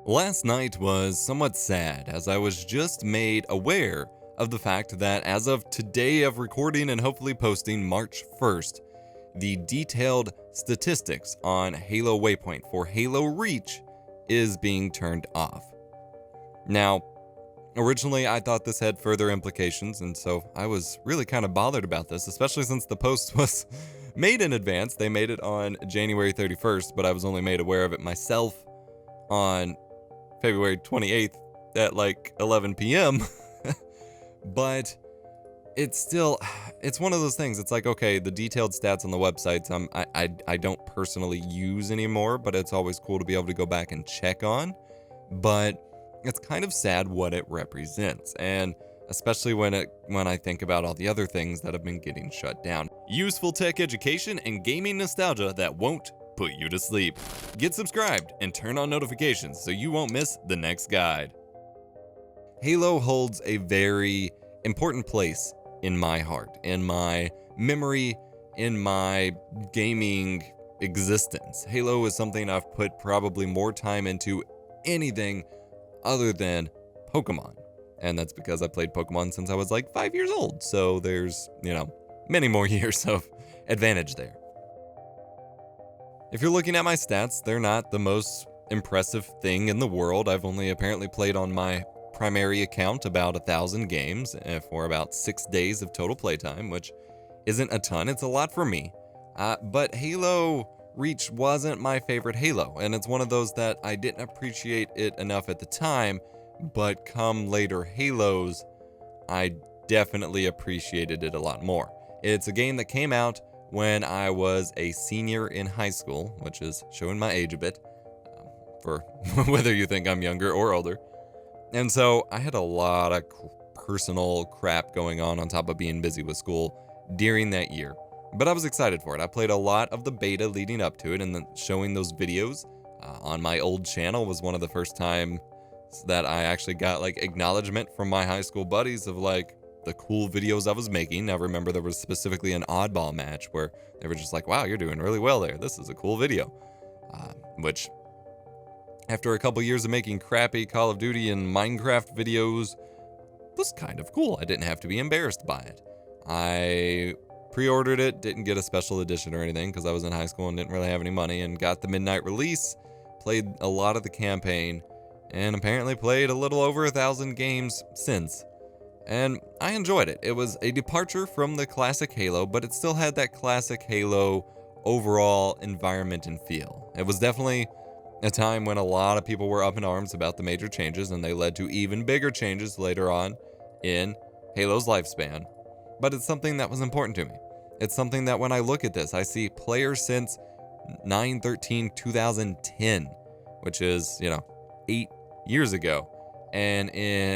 Last night was somewhat sad as I was just made aware of the fact that as of today of recording and hopefully posting March 1st, the detailed statistics on Halo Waypoint for Halo Reach is being turned off. Now, originally I thought this had further implications, and so I was really kind of bothered about this, especially since the post was made in advance. They made it on January 31st, but I was only made aware of it myself on February 28th at like 11 p.m. But it's one of those things. It's like, okay, the detailed stats on the websites I don't personally use anymore, but it's always cool to be able to go back and check on. But it's kind of sad what it represents, and especially when I think about all the other things that have been getting shut down. Useful tech education and gaming nostalgia that won't put you to sleep. Get subscribed and turn on notifications so you won't miss the next guide. Halo holds a very important place in my heart, in my memory, in my gaming existence. Halo is something I've put probably more time into anything other than Pokemon. And that's because I played Pokemon since I was like 5 years old. So there's, many more years of advantage there. If you're looking at my stats, they're not the most impressive thing in the world. I've only apparently played on my primary account about 1,000 games for about 6 days of total playtime, which isn't a ton. It's a lot for me. But Halo Reach wasn't my favorite Halo, and it's one of those that I didn't appreciate it enough at the time, but come later Halos, I definitely appreciated it a lot more. It's a game that came out when I was a senior in high school, which is showing my age a bit, for whether you think I'm younger or older. And so I had a lot of personal crap going on top of being busy with school during that year. But I was excited for it. I played a lot of the beta leading up to it, and then showing those videos on my old channel was one of the first times that I actually got like acknowledgement from my high school buddies of like the cool videos I was making. I remember there was specifically an oddball match where they were just like, wow, you're doing really well there. This is a cool video. Which, after a couple years of making crappy Call of Duty and Minecraft videos, was kind of cool. I didn't have to be embarrassed by it. I pre-ordered it, didn't get a special edition or anything because I was in high school and didn't really have any money, and got the midnight release, played a lot of the campaign, and apparently played a little over 1,000 games since. And I enjoyed it. It was a departure from the classic Halo, but it still had that classic Halo overall environment and feel. It was definitely a time when a lot of people were up in arms about the major changes, and they led to even bigger changes later on in Halo's lifespan. But it's something that was important to me. It's something that when I look at this, I see players since 9/13/2010, which is, 8 years ago. And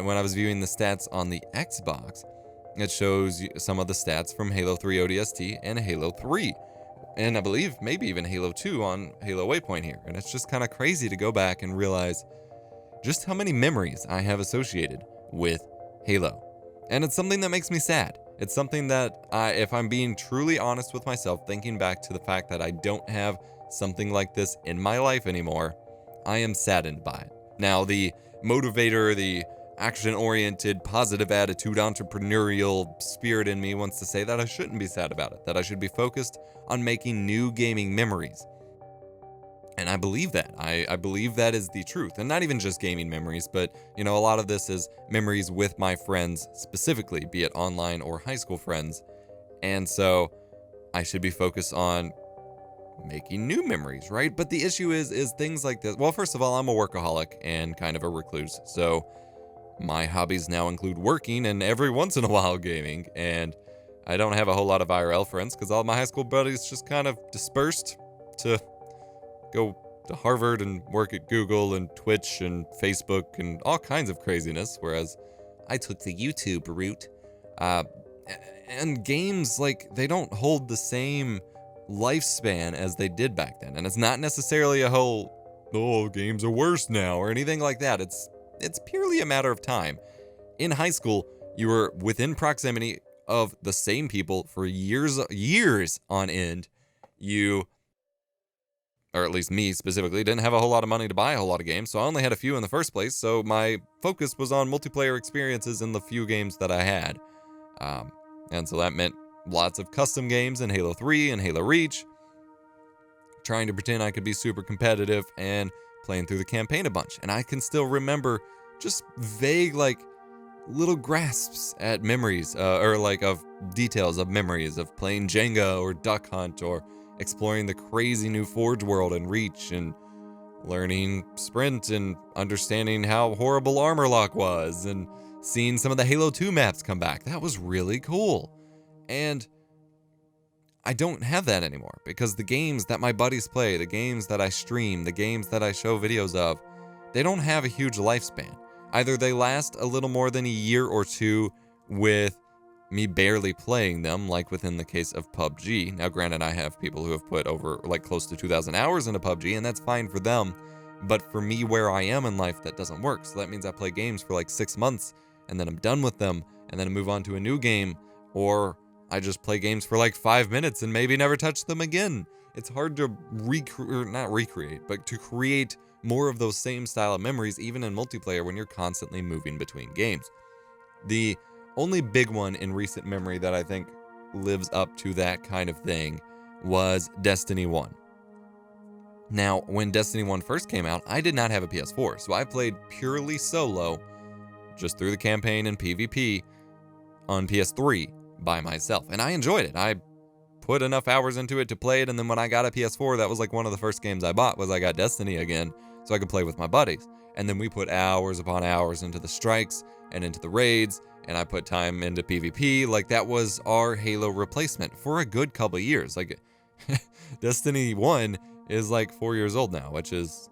when I was viewing the stats on the Xbox, it shows some of the stats from Halo 3 ODST and Halo 3. And I believe maybe even Halo 2 on Halo Waypoint here. And it's just kind of crazy to go back and realize just how many memories I have associated with Halo. And it's something that makes me sad. It's something that, if I'm being truly honest with myself, thinking back to the fact that I don't have something like this in my life anymore, I am saddened by it. Now, the motivator, the action-oriented, positive attitude, entrepreneurial spirit in me wants to say that I shouldn't be sad about it, that I should be focused on making new gaming memories. And I believe that. I believe that is the truth. And not even just gaming memories, but, a lot of this is memories with my friends specifically, be it online or high school friends. And so I should be focused on making new memories, right? But the issue is things like this. Well, first of all, I'm a workaholic and kind of a recluse. So my hobbies now include working and every once in a while gaming. And I don't have a whole lot of IRL friends because all my high school buddies just kind of dispersed to go to Harvard and work at Google and Twitch and Facebook and all kinds of craziness, whereas I took the YouTube route. And games, they don't hold the same lifespan as they did back then. And it's not necessarily a whole, games are worse now or anything like that. It's purely a matter of time. In high school, you were within proximity of the same people for years on end. You or at least me specifically, didn't have a whole lot of money to buy a whole lot of games, so I only had a few in the first place, so my focus was on multiplayer experiences in the few games that I had. And so that meant lots of custom games in Halo 3 and Halo Reach, trying to pretend I could be super competitive and playing through the campaign a bunch. And I can still remember just vague, like, little grasps at memories, or like of details of memories of playing Jenga or Duck Hunt, or exploring the crazy new Forge world and Reach, and learning Sprint and understanding how horrible Armor Lock was, and seeing some of the Halo 2 maps come back. That was really cool. And I don't have that anymore, because the games that my buddies play, the games that I stream, the games that I show videos of, they don't have a huge lifespan. Either they last a little more than a year or two with me barely playing them, like within the case of PUBG. Now, granted, I have people who have put over like close to 2,000 hours into PUBG, and that's fine for them. But for me, where I am in life, that doesn't work. So that means I play games for like 6 months, and then I'm done with them, and then I move on to a new game, or I just play games for like 5 minutes and maybe never touch them again. It's hard to not recreate, but to create more of those same style of memories, even in multiplayer, when you're constantly moving between games. The only big one in recent memory that I think lives up to that kind of thing was Destiny 1. Now, when Destiny 1 first came out, I did not have a PS4, so I played purely solo, just through the campaign and PvP, on PS3 by myself, and I enjoyed it. I put enough hours into it to play it, and then when I got a PS4, that was like one of the first games I bought, was I got Destiny again, so I could play with my buddies. And then we put hours upon hours into the strikes and into the raids, and I put time into PvP. Like, that was our Halo replacement for a good couple of years. Like, Destiny 1 is like 4 years old now, which is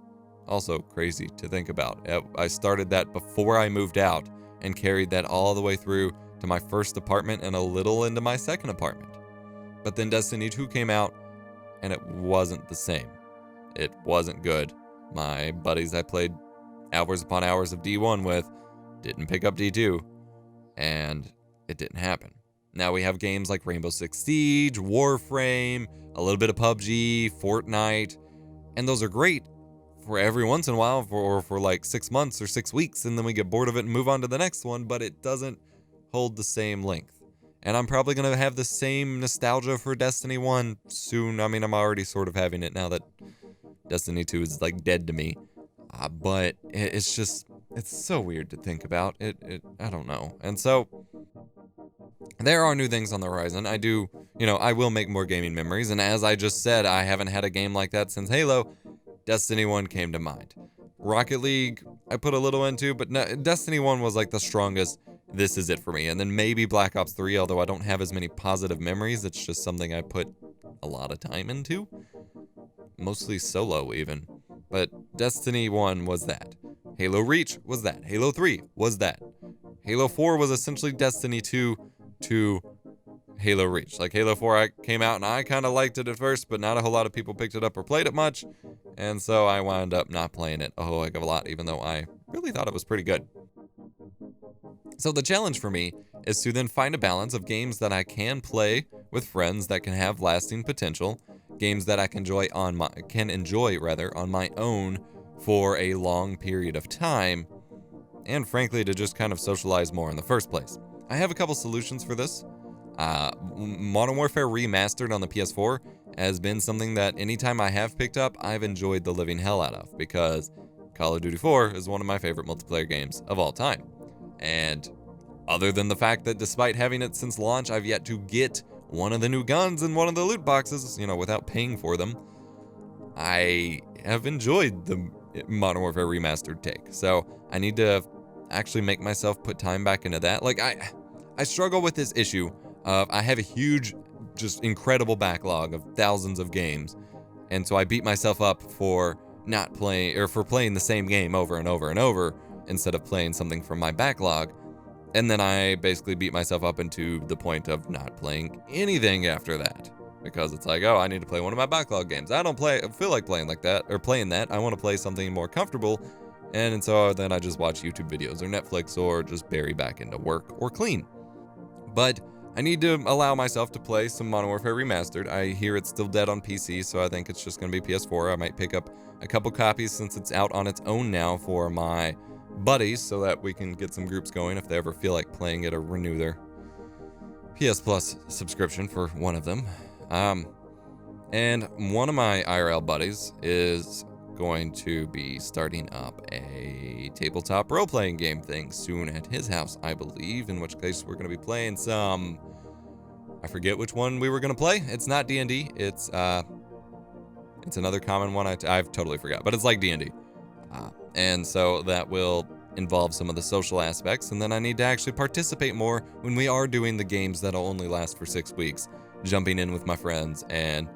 also crazy to think about. I started that before I moved out and carried that all the way through to my first apartment and a little into my second apartment. But then Destiny 2 came out, and it wasn't the same. It wasn't good. My buddies I played hours upon hours of D1 with didn't pick up D2, and it didn't happen. Now we have games like Rainbow Six Siege, Warframe, a little bit of PUBG, Fortnite, and those are great for every once in a while, for like 6 months or 6 weeks, and then we get bored of it and move on to the next one, but it doesn't hold the same length. And I'm probably going to have the same nostalgia for Destiny 1 soon. I mean, I'm already sort of having it now that Destiny 2 is like dead to me. But it's just, it's so weird to think about. I don't know. And so there are new things on the horizon. I will make more gaming memories. And as I just said, I haven't had a game like that since Halo. Destiny 1 came to mind. Rocket League, I put a little into, but no, Destiny 1 was like the strongest. This is it for me. And then maybe Black Ops 3, although I don't have as many positive memories. It's just something I put a lot of time into. Mostly solo, even. But Destiny 1 was that. Halo Reach was that. Halo 3 was that. Halo 4 was essentially Destiny 2 to Halo Reach. Like, Halo 4 came out, and I kind of liked it at first, but not a whole lot of people picked it up or played it much. And so I wound up not playing it a whole heck of a lot, even though I really thought it was pretty good. So the challenge for me is to then find a balance of games that I can play with friends that can have lasting potential, games that I can enjoy on my own for a long period of time, and frankly to just kind of socialize more in the first place. I have a couple solutions for this. Modern Warfare Remastered on the PS4 has been something that anytime I have picked up, I've enjoyed the living hell out of, because Call of Duty 4 is one of my favorite multiplayer games of all time. And other than the fact that despite having it since launch, I've yet to get one of the new guns in one of the loot boxes, without paying for them, I have enjoyed the Modern Warfare Remastered take. So I need to actually make myself put time back into that. Like, I struggle with this issue of I have a huge, just incredible backlog of thousands of games. And so I beat myself up for not playing, or for playing the same game over and over and over, instead of playing something from my backlog. And then I basically beat myself up into the point of not playing anything after that, because it's like, oh, I need to play one of my backlog games. I don't feel like playing like that, or playing that. I want to play something more comfortable. And so then I just watch YouTube videos or Netflix, or just bury back into work or clean. But I need to allow myself to play some Modern Warfare Remastered. I hear it's still dead on PC, so I think it's just going to be PS4. I might pick up a couple copies since it's out on its own now for my buddies, so that we can get some groups going if they ever feel like playing it or renew their PS Plus subscription for one of them. And one of my IRL buddies is going to be starting up a tabletop role-playing game thing soon at his house, I believe, in which case we're going to be playing some... I forget which one we were going to play. It's not D&D. It's another common one. I've totally forgot, but it's like D&D. And so that will involve some of the social aspects, and then I need to actually participate more when we are doing the games that'll only last for 6 weeks, jumping in with my friends and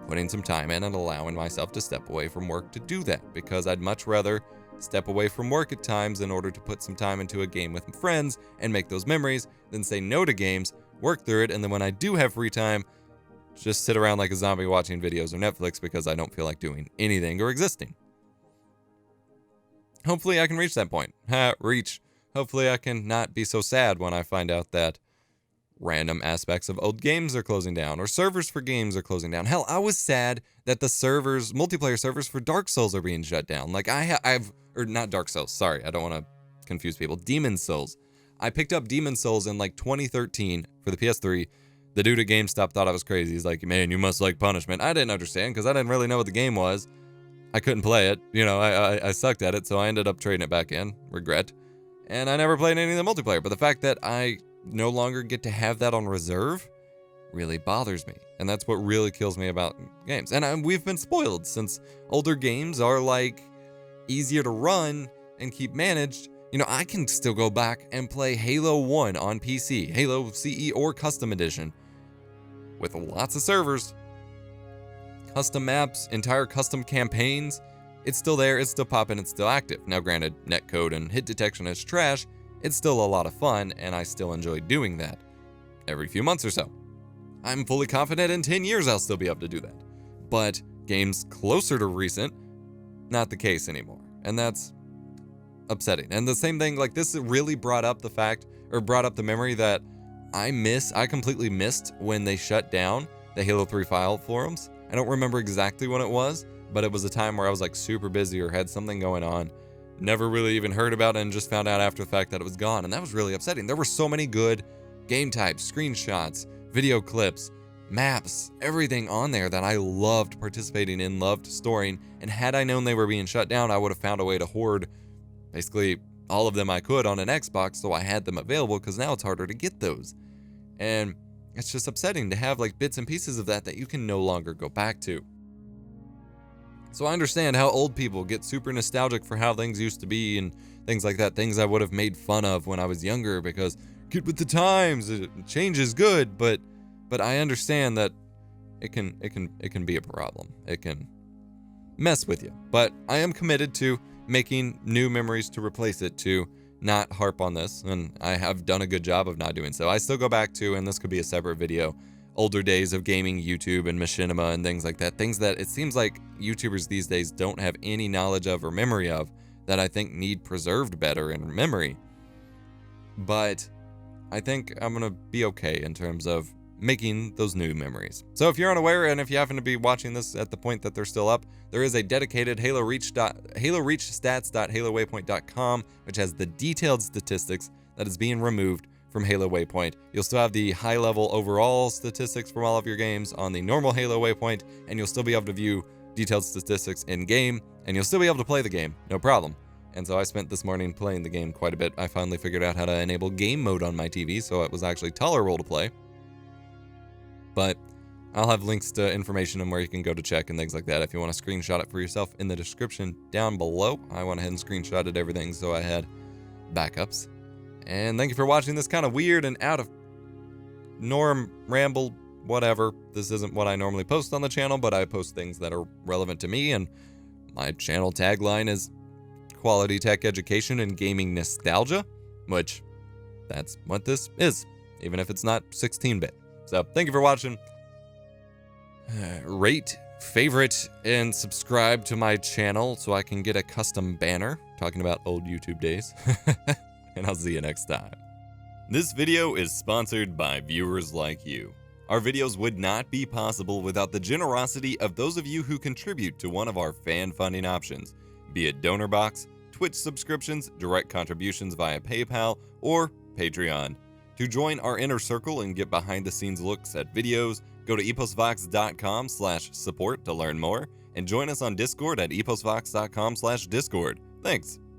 putting some time in and allowing myself to step away from work to do that, because I'd much rather step away from work at times in order to put some time into a game with friends and make those memories than say no to games, work through it, and then when I do have free time, just sit around like a zombie watching videos or Netflix because I don't feel like doing anything or existing. Hopefully I can reach that point. Hopefully I can not be so sad when I find out that random aspects of old games are closing down, or servers for games are closing down. Hell, I was sad that the multiplayer servers for Dark Souls are being shut down. Like or not Dark Souls, sorry, I don't want to confuse people. Demon Souls. I picked up Demon Souls in like 2013 for the PS3. The dude at GameStop thought I was crazy. He's like, man, you must like punishment. I didn't understand because I didn't really know what the game was. I couldn't play it. You know, I sucked at it, so I ended up trading it back in. Regret. And I never played any of the multiplayer. But the fact that I no longer get to have that on reserve really bothers me. And that's what really kills me about games. And we've been spoiled since older games are like easier to run and keep managed. You know, I can still go back and play Halo 1 on PC, Halo CE or Custom Edition, with lots of servers, custom maps, entire custom campaigns. It's still there, it's still popping, it's still active. Now granted, netcode and hit detection is trash, it's still a lot of fun, and I still enjoy doing that every few months or so. I'm fully confident in 10 years I'll still be able to do that. But games closer to recent, not the case anymore. And that's upsetting. And the same thing, like this really brought up the memory that I completely missed when they shut down the Halo 3 file forums. I don't remember exactly when it was, but it was a time where I was like super busy or had something going on. Never really even heard about it and just found out after the fact that it was gone. And that was really upsetting. There were so many good game types, screenshots, video clips, maps, everything on there that I loved participating in, loved storing. And had I known they were being shut down, I would have found a way to hoard basically all of them I could on an Xbox so I had them available, because now it's harder to get those. And it's just upsetting to have like bits and pieces of that you can no longer go back to. So I understand how old people get super nostalgic for how things used to be and things like that, things I would have made fun of when I was younger because get with the times, change is good, but I understand that it can be a problem. It can mess with you. But I am committed to making new memories to replace it, to not harp on this, and I have done a good job of not doing so. I still go back to, and this could be a separate video, older days of gaming YouTube and machinima and things like that, things that it seems like YouTubers these days don't have any knowledge of or memory of that I think need preserved better in memory. But I think I'm gonna be okay in terms of making those new memories. So if you're unaware, and if you happen to be watching this at the point that they're still up, there is a dedicated Halo Reach stats.halowaypoint.com, which has the detailed statistics that is being removed from Halo Waypoint. You'll still have the high-level overall statistics from all of your games on the normal Halo Waypoint, and you'll still be able to view detailed statistics in-game, and you'll still be able to play the game, no problem. And so I spent this morning playing the game quite a bit. I finally figured out how to enable game mode on my TV, so it was actually tolerable to play. But I'll have links to information and where you can go to check and things like that if you want to screenshot it for yourself in the description down below. I went ahead and screenshotted everything so I had backups. And thank you for watching this kind of weird and out of norm ramble, whatever. This isn't what I normally post on the channel, but I post things that are relevant to me, and my channel tagline is quality tech education and gaming nostalgia, which that's what this is, even if it's not 16-bit. So thank you for watching. Rate, favorite, and subscribe to my channel so I can get a custom banner talking about old YouTube days. And I'll see you next time. This video is sponsored by viewers like you. Our videos would not be possible without the generosity of those of you who contribute to one of our fan funding options, be it donor box, Twitch subscriptions, direct contributions via PayPal, or Patreon. To join our inner circle and get behind the scenes looks at videos, go to EposVox.com/support to learn more, and join us on Discord at EposVox.com/Discord. Thanks.